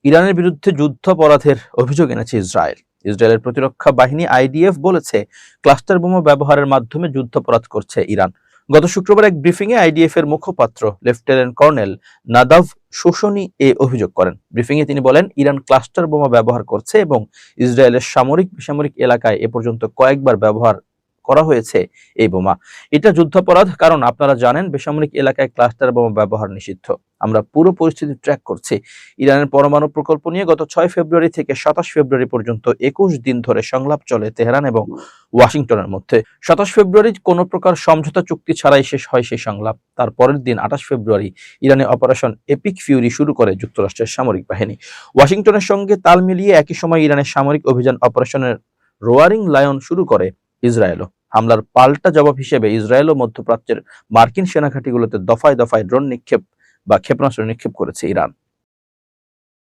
ইরানের বিরুদ্ধে যুদ্ধাপরাধের অভিযোগ এনেছে ইসরায়েল। ইসরায়েলের প্রতিরক্ষা বাহিনী আইডিএফ বলেছে, ক্লাস্টার বোমা ব্যবহারের মাধ্যমে যুদ্ধাপরাধ করছে ইরান। গত শুক্রবার এক ব্রিফিংয়ে আইডিএফ এর মুখপাত্র লেফটেন্যান্ট কর্নেল নাদাভ শোশনি এ অভিযোগ করেন। ব্রিফিংয়ে তিনি বলেন, ইরান ক্লাস্টার বোমা ব্যবহার করছে এবং ইসরায়েলের সামরিক বেসামরিক এলাকায় এ পর্যন্ত কয়েকবার ব্যবহার করা হয়েছে এই বোমা। এটা যুদ্ধাপরাধ, কারণ আপনারা জানেন বেসামরিক এলাকায় ক্লাস্টার বোমা ব্যবহার নিষিদ্ধ। আমরা পুরো পরিস্থিতি ট্র্যাক করছি। ইরানের পরমাণু প্রকল্প নিয়ে গত 6 ফেব্রুয়ারি থেকে 27 ফেব্রুয়ারি পর্যন্ত 21 দিন ধরে সংলাপ চলে তেহরান এবং ওয়াশিংটনের মধ্যে। 27 ফেব্রুয়ারি কোনো প্রকার সমঝোতা চুক্তি ছাড়াই শেষ হয় সেই সংলাপ। তার পরের দিন 28 ফেব্রুয়ারি ইরানে অপারেশন এপিক ফিউরি শুরু করে যুক্তরাষ্ট্রের সামরিক বাহিনী। ওয়াশিংটনের সঙ্গে তাল মিলিয়ে একই সময় ইরানের সামরিক অভিযান অপারেশনের রোয়ারিং লায়ন শুরু করে ইসরায়েলও। হামলার পাল্টা জবাব হিসেবে ইসরায়েল ও মধ্যপ্রাচ্যের মার্কিন সেনাঘাঁটিগুলোতে দফায় দফায় ড্রোন নিক্ষেপ বা ক্ষেপণাস্ত্র নিক্ষেপ করেছে ইরান।